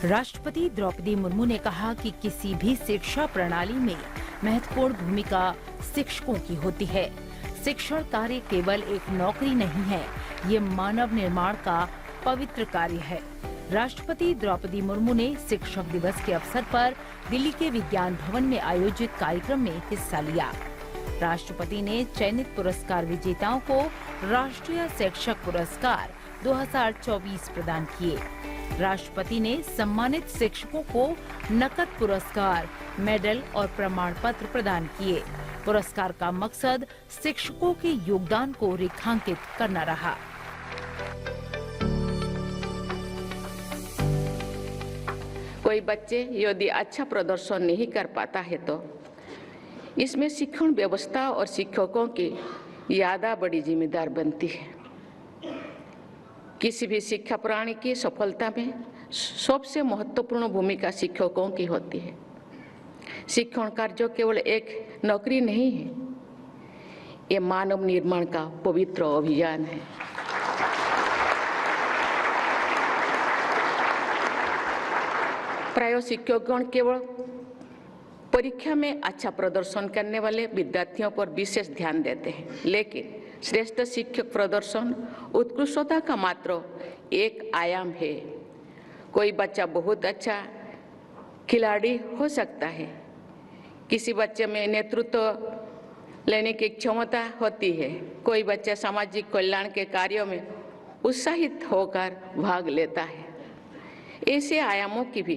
राष्ट्रपति द्रौपदी मुर्मू ने कहा कि किसी भी शिक्षा प्रणाली में महत्वपूर्ण भूमिका शिक्षकों की होती है। शिक्षण कार्य केवल एक नौकरी नहीं है, ये मानव निर्माण का पवित्र कार्य है। राष्ट्रपति द्रौपदी मुर्मू ने शिक्षक दिवस के अवसर पर दिल्ली के विज्ञान भवन में आयोजित कार्यक्रम में हिस्सा लिया। राष्ट्रपति ने चयनित पुरस्कार विजेताओं को राष्ट्रीय शिक्षक पुरस्कार 2024 प्रदान किए। राष्ट्रपति ने सम्मानित शिक्षकों को नकद पुरस्कार, मेडल और प्रमाण पत्र प्रदान किए। पुरस्कार का मकसद शिक्षकों के योगदान को रेखांकित करना रहा। कोई बच्चे यदि अच्छा प्रदर्शन नहीं कर पाता है तो इसमें शिक्षण व्यवस्था और शिक्षकों की ज्यादा बड़ी जिम्मेदार बनती है। किसी भी शिक्षा प्रणाली की सफलता में सबसे महत्वपूर्ण भूमिका शिक्षकों की होती है। शिक्षण कार्य केवल एक नौकरी नहीं है, ये मानव निर्माण का पवित्र अभियान है। प्राय शिक्षकगण केवल परीक्षा में अच्छा प्रदर्शन करने वाले विद्यार्थियों पर विशेष ध्यान देते हैं, लेकिन श्रेष्ठ शिक्षक प्रदर्शन उत्कृष्टता का मात्र एक आयाम है। कोई बच्चा बहुत अच्छा खिलाड़ी हो सकता है, किसी बच्चे में नेतृत्व लेने की क्षमता होती है, कोई बच्चा सामाजिक कल्याण के कार्यों में उत्साहित होकर भाग लेता है। ऐसे आयामों की भी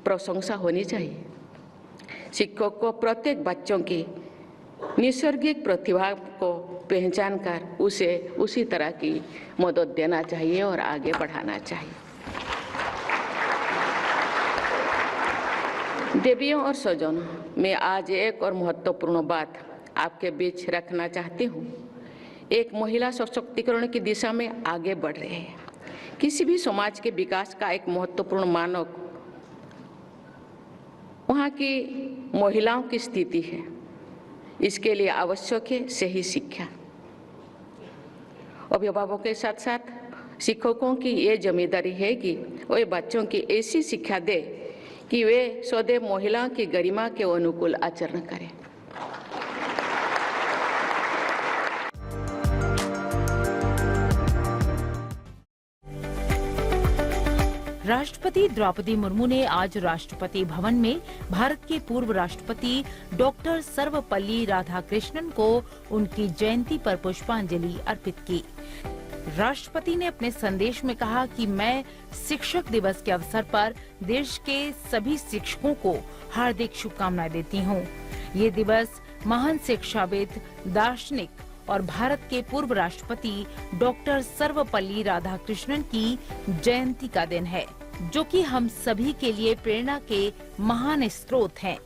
प्रशंसा होनी चाहिए। शिक्षक को प्रत्येक बच्चों की नैसर्गिक प्रतिभा को पहचान कर उसे उसी तरह की मदद देना चाहिए और आगे बढ़ाना चाहिए। देवियों और स्वजनों, मैं आज एक और महत्वपूर्ण बात आपके बीच रखना चाहती हूँ। एक महिला सशक्तिकरण की दिशा में आगे बढ़ रहे हैं। किसी भी समाज के विकास का एक महत्वपूर्ण मानक वहाँ की महिलाओं की स्थिति है। इसके लिए आवश्यक है सही शिक्षा। अभिभावकों के साथ साथ शिक्षकों की ये जिम्मेदारी है कि वे बच्चों की ऐसी शिक्षा दे कि वे सदैव महिलाओं की गरिमा के अनुकूल आचरण करें। राष्ट्रपति द्रौपदी मुर्मू ने आज राष्ट्रपति भवन में भारत के पूर्व राष्ट्रपति डॉक्टर सर्वपल्ली राधाकृष्णन को उनकी जयंती पर पुष्पांजलि अर्पित की। राष्ट्रपति ने अपने संदेश में कहा कि मैं शिक्षक दिवस के अवसर पर देश के सभी शिक्षकों को हार्दिक शुभकामनाएं देती हूं। ये दिवस महान शिक्षाविद, दार्शनिक और भारत के पूर्व राष्ट्रपति डॉक्टर सर्वपल्ली राधाकृष्णन की जयंती का दिन है, जो कि हम सभी के लिए प्रेरणा के महान स्रोत हैं।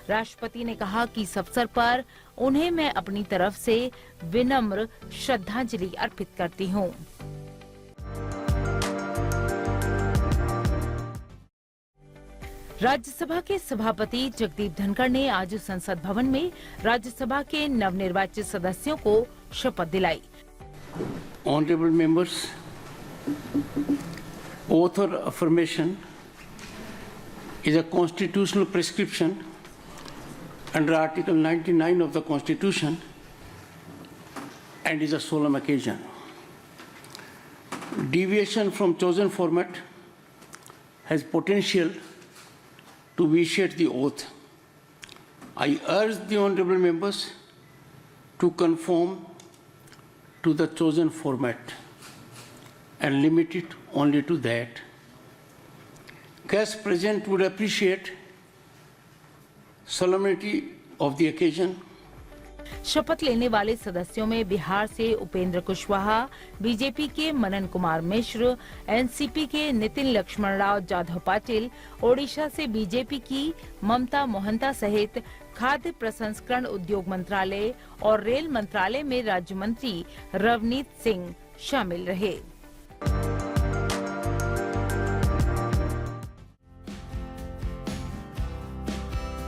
राष्ट्रपति ने कहा कि इस अवसर पर उन्हें मैं अपनी तरफ से विनम्र श्रद्धांजलि अर्पित करती हूँ। राज्यसभा के सभापति जगदीप धनखड़ ने आज संसद भवन में राज्यसभा के नवनिर्वाचित सदस्यों को शपथ दिलाई। Honorable members, oath or affirmation is a constitutional prescription under Article 99 of the Constitution and is a solemn occasion. Deviation from chosen format has potential to vitiate the oath. I urge the honorable members to conform to the chosen format and limit it only to that. Guests present would appreciate solemnity of the occasion. शपथ लेने वाले सदस्यों में बिहार से Upendra Kushwaha, BJP के Manan Kumar Mishra, NCP के नितिन लक्ष्मण राव जाधव पाटिल, ओडिशा से BJP की ममता मोहंता सहित खाद्य प्रसंस्करण उद्योग मंत्रालय और रेल मंत्रालय में राज्य मंत्री रवनीत सिंह शामिल रहे।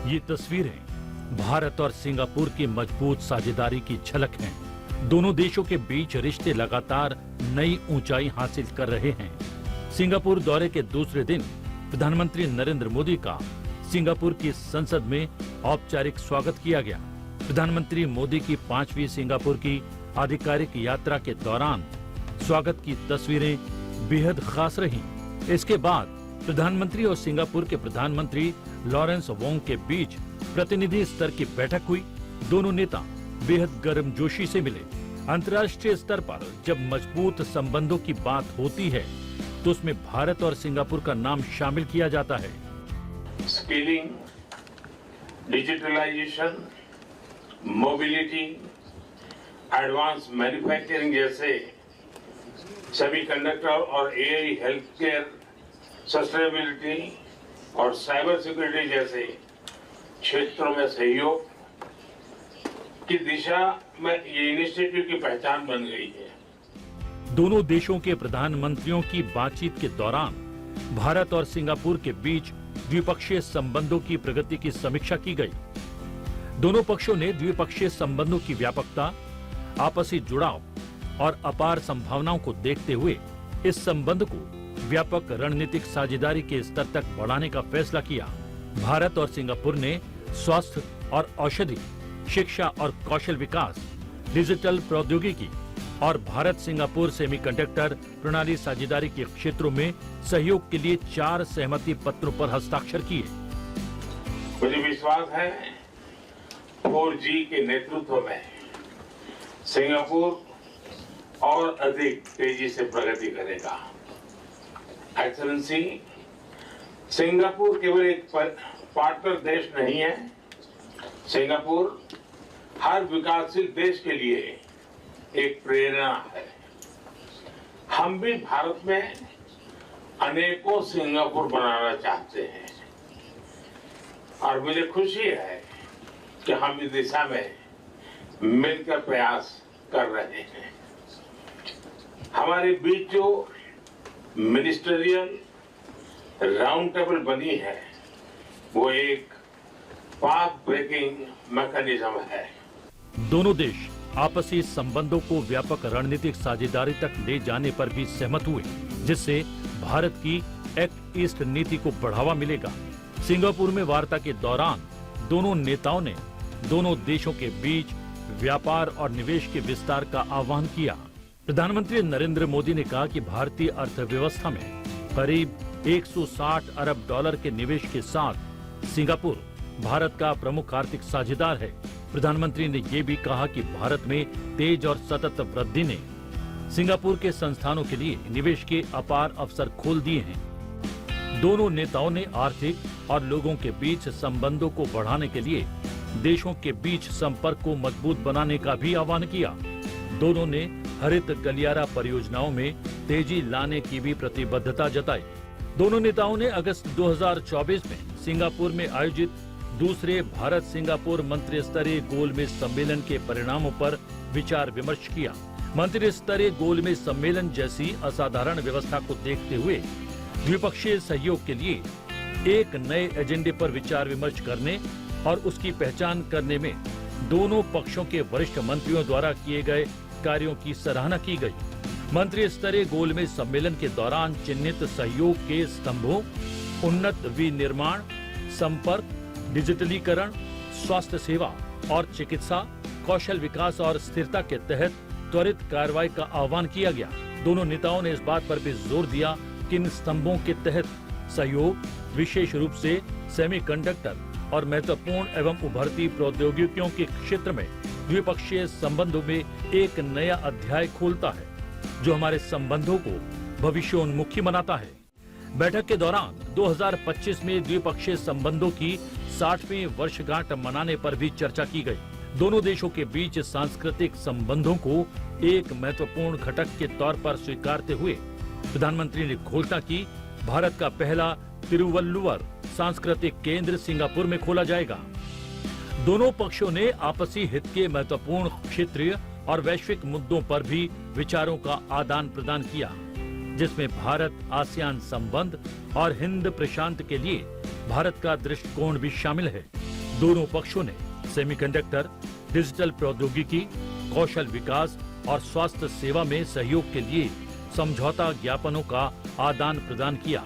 ये तस्वीरें भारत और सिंगापुर की मजबूत साझेदारी की झलक हैं। दोनों देशों के बीच रिश्ते लगातार नई ऊंचाई हासिल कर रहे हैं। सिंगापुर दौरे के दूसरे दिन प्रधानमंत्री नरेंद्र मोदी का सिंगापुर की संसद में औपचारिक स्वागत किया गया। प्रधानमंत्री मोदी की 5वीं सिंगापुर की आधिकारिक यात्रा के दौरान स्वागत की तस्वीरें बेहद खास रहीं। इसके बाद प्रधानमंत्री और सिंगापुर के प्रधानमंत्री लॉरेंस वोंग के बीच प्रतिनिधि स्तर की बैठक हुई। दोनों नेता बेहद गर्मजोशी से मिले। अंतर्राष्ट्रीय स्तर पर जब मजबूत संबंधों की बात होती है तो उसमें भारत और सिंगापुर का नाम शामिल किया जाता है। Skilling, digitalisation, mobility, advance manufacturing जैसे सेमीकंडक्टर और एआई, हेल्थ केयर, सस्टेनेबिलिटी और साइबर सिक्योरिटी जैसे क्षेत्रों में सहयोग की दिशा में ये इनिशिएटिव की पहचान बन गई है। दोनों देशों के प्रधानमंत्रियों की बातचीत के दौरान भारत और सिंगापुर के बीच द्विपक्षीय संबंधों की प्रगति की समीक्षा की गई। दोनों पक्षों ने द्विपक्षीय संबंधों की व्यापकता, आपसी जुड़ाव और अपार संभावनाओं को देखते हुए इस संबंध को व्यापक रणनीतिक साझेदारी के स्तर तक बढ़ाने का फैसला किया। भारत और सिंगापुर ने स्वास्थ्य और औषधि, शिक्षा और कौशल विकास, डिजिटल प्रौद्योगिकी और भारत सिंगापुर सेमीकंडक्टर प्रणाली साझेदारी के क्षेत्रों में सहयोग के लिए 4 सहमति पत्रों पर हस्ताक्षर किए। मुझे विश्वास है 4G के नेतृत्व में सिंगापुर और अधिक तेजी से प्रगति करेगा। एक्सेलेंसी, सिंगापुर केवल एक पार्टनर देश नहीं है। सिंगापुर हर विकासशील देश के लिए एक प्रेरणा है। हम भी भारत में अनेकों सिंगापुर बनाना चाहते हैं और मुझे खुशी है कि हम इस दिशा में मिलकर प्रयास कर रहे हैं। हमारे बीच जो मिनिस्टरियल राउंड टेबल बनी है वो एक पाथ ब्रेकिंग मैकेनिज्म है। दोनों देश आपसी संबंधों को व्यापक रणनीतिक साझेदारी तक ले जाने पर भी सहमत हुए, जिससे भारत की एक्ट ईस्ट नीति को बढ़ावा मिलेगा। सिंगापुर में वार्ता के दौरान दोनों नेताओं ने दोनों देशों के बीच व्यापार और निवेश के विस्तार का आह्वान किया। प्रधानमंत्री नरेंद्र मोदी ने कहा कि भारतीय अर्थव्यवस्था में करीब 160 अरब डॉलर के निवेश के साथ सिंगापुर भारत का प्रमुख आर्थिक साझेदार है। प्रधानमंत्री ने ये भी कहा कि भारत में तेज और सतत वृद्धि ने सिंगापुर के संस्थानों के लिए निवेश के अपार अवसर खोल दिए हैं। दोनों नेताओं ने आर्थिक और लोगों के बीच संबंधों को बढ़ाने के लिए देशों के बीच संपर्क को मजबूत बनाने का भी आह्वान किया। दोनों ने हरित गलियारा परियोजनाओं में तेजी लाने की भी प्रतिबद्धता जताई। दोनों नेताओं ने अगस्त 2024 में सिंगापुर में आयोजित दूसरे भारत सिंगापुर मंत्री स्तरीय गोलमेज सम्मेलन के परिणामों पर विचार विमर्श किया। मंत्री स्तरीय गोलमेज सम्मेलन जैसी असाधारण व्यवस्था को देखते हुए द्विपक्षीय सहयोग के लिए एक नए एजेंडे पर विचार विमर्श करने और उसकी पहचान करने में दोनों पक्षों के वरिष्ठ मंत्रियों द्वारा किए गए कार्यों की सराहना की गई। मंत्री स्तरीय गोलमेज सम्मेलन के दौरान चिन्हित सहयोग के स्तंभों, उन्नत विनिर्माण, संपर्क, डिजिटलीकरण, स्वास्थ्य सेवा और चिकित्सा, कौशल विकास और स्थिरता के तहत त्वरित कार्रवाई का आह्वान किया गया। दोनों नेताओं ने इस बात पर भी जोर दिया कि इन स्तंभों के तहत सहयोग विशेष रूप से सेमीकंडक्टर और महत्वपूर्ण एवं उभरती प्रौद्योगिकियों के क्षेत्र में द्विपक्षीय संबंधों में एक नया अध्याय खोलता है, जो हमारे संबंधों को भविष्योन्मुखी बनाता है। बैठक के दौरान 2025 में द्विपक्षीय संबंधों की 60वीं वर्षगांठ मनाने पर भी चर्चा की गई। दोनों देशों के बीच सांस्कृतिक संबंधों को एक महत्वपूर्ण घटक के तौर पर स्वीकारते हुए प्रधानमंत्री ने घोषणा की, भारत का पहला तिरुवल्लुवर सांस्कृतिक केंद्र सिंगापुर में खोला जाएगा। दोनों पक्षों ने आपसी हित के महत्वपूर्ण क्षेत्रीय और वैश्विक मुद्दों पर भी विचारों का आदान प्रदान किया, जिसमें भारत आसियान संबंध और हिंद प्रशांत के लिए भारत का दृष्टिकोण भी शामिल है। दोनों पक्षों ने सेमीकंडक्टर, डिजिटल प्रौद्योगिकी, कौशल विकास और स्वास्थ्य सेवा में सहयोग के लिए समझौता ज्ञापनों का आदान प्रदान किया।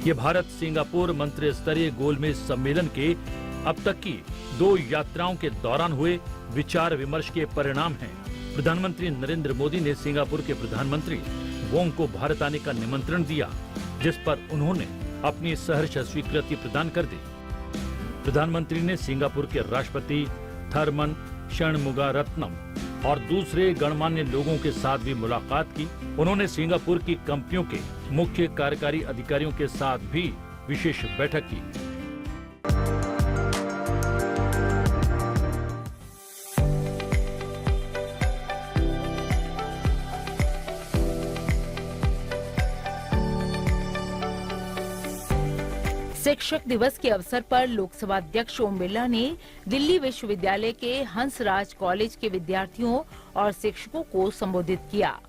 ये भारत सिंगापुर मंत्री स्तरीय गोलमेज सम्मेलन के अब तक की 2 यात्राओं के दौरान हुए विचार विमर्श के परिणाम हैं। प्रधानमंत्री नरेंद्र मोदी ने सिंगापुर के प्रधानमंत्री वोंग को भारत आने का निमंत्रण दिया, जिस पर उन्होंने अपनी सहर्ष स्वीकृति प्रदान कर दी। प्रधानमंत्री ने सिंगापुर के राष्ट्रपति थरमन षणमुगारत्नम और दूसरे गणमान्य लोगों के साथ भी मुलाकात की। उन्होंने सिंगापुर की कंपनियों के मुख्य कार्यकारी अधिकारियों के साथ भी विशेष बैठक की। शिक्षक दिवस के अवसर पर लोकसभा अध्यक्ष ओम बिरला ने दिल्ली विश्वविद्यालय के हंसराज कॉलेज के विद्यार्थियों और शिक्षकों को संबोधित किया।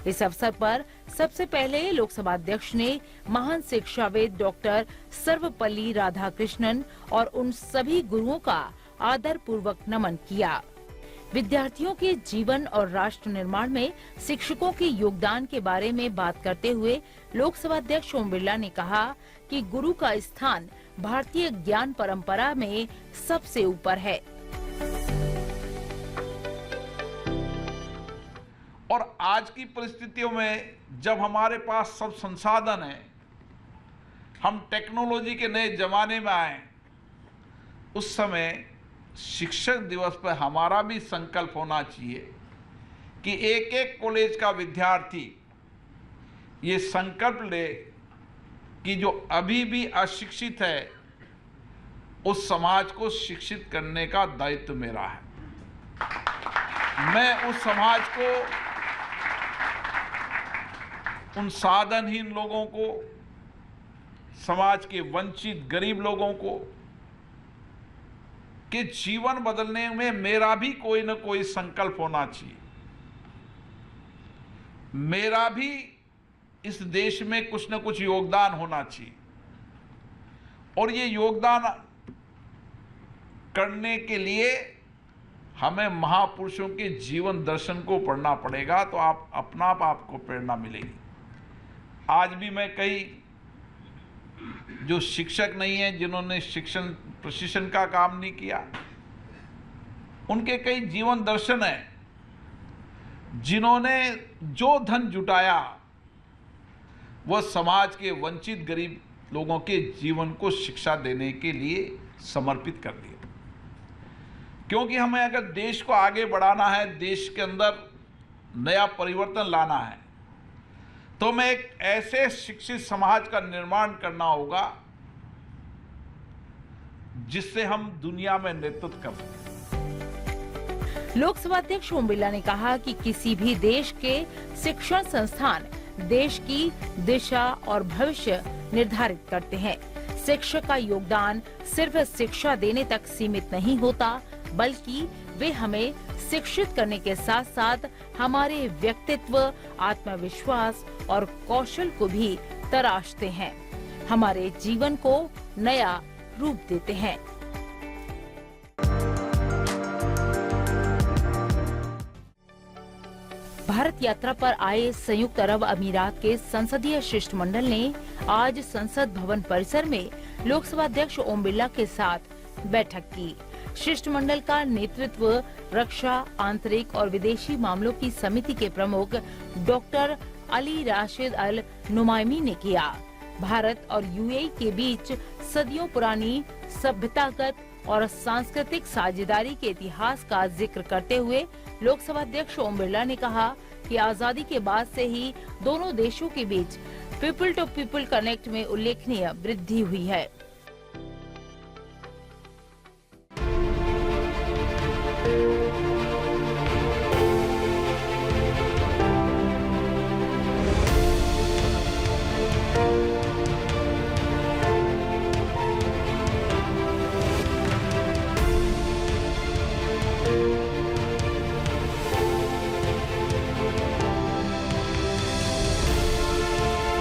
इस अवसर पर सबसे पहले लोकसभा अध्यक्ष ने महान शिक्षाविद डॉक्टर सर्वपल्ली राधाकृष्णन और उन सभी गुरुओं का आदर पूर्वक नमन किया। विद्यार्थियों के जीवन और राष्ट्र निर्माण में शिक्षकों के योगदान के बारे में बात करते हुए लोकसभा अध्यक्ष ओम बिरला ने कहा कि गुरु का स्थान भारतीय ज्ञान परंपरा में सबसे ऊपर है। और आज की परिस्थितियों में जब हमारे पास सब संसाधन है, हम टेक्नोलॉजी के नए जमाने में आए, उस समय शिक्षक दिवस पर हमारा भी संकल्प होना चाहिए कि एक एक कॉलेज का विद्यार्थी ये संकल्प ले कि जो अभी भी अशिक्षित है उस समाज को शिक्षित करने का दायित्व मेरा है। मैं उस समाज को, उन साधनहीन लोगों को, समाज के वंचित गरीब लोगों को के जीवन बदलने में मेरा भी कोई न कोई संकल्प होना चाहिए। मेरा भी इस देश में कुछ न कुछ योगदान होना चाहिए और ये योगदान करने के लिए हमें महापुरुषों के जीवन दर्शन को पढ़ना पड़ेगा, तो आप अपना आपको प्रेरणा मिलेगी। आज भी मैं कई जो शिक्षक नहीं है, जिन्होंने शिक्षण प्रशिक्षण का काम नहीं किया, उनके कई जीवन दर्शन हैं, जिन्होंने जो धन जुटाया वह समाज के वंचित गरीब लोगों के जीवन को शिक्षा देने के लिए समर्पित कर दिया। क्योंकि हमें अगर देश को आगे बढ़ाना है, देश के अंदर नया परिवर्तन लाना है, तो हमें एक ऐसे शिक्षित समाज का निर्माण करना होगा जिससे हम दुनिया में नेतृत्व कर सकें। लोकसभा अध्यक्ष ओम बिरला ने कहा कि किसी भी देश के शिक्षण संस्थान देश की दिशा और भविष्य निर्धारित करते हैं। शिक्षक का योगदान सिर्फ शिक्षा देने तक सीमित नहीं होता, बल्कि वे हमें शिक्षित करने के साथ साथ हमारे व्यक्तित्व, आत्मविश्वास और कौशल को भी तराशते हैं, हमारे जीवन को नया रूप देते हैं। भारत यात्रा पर आए संयुक्त अरब अमीरात के संसदीय शिष्टमंडल ने आज संसद भवन परिसर में लोकसभा अध्यक्ष ओम बिरला के साथ बैठक की। शिष्टमंडल का नेतृत्व रक्षा, आंतरिक और विदेशी मामलों की समिति के प्रमुख डॉक्टर अली राशिद अल नुमायमी ने किया। भारत और यूएई के बीच सदियों पुरानी सभ्यतागत और सांस्कृतिक साझेदारी के इतिहास का जिक्र करते हुए लोकसभा अध्यक्ष ओम बिरला ने कहा कि आजादी के बाद से ही दोनों देशों के बीच पीपल टू पीपल कनेक्ट में उल्लेखनीय वृद्धि हुई है।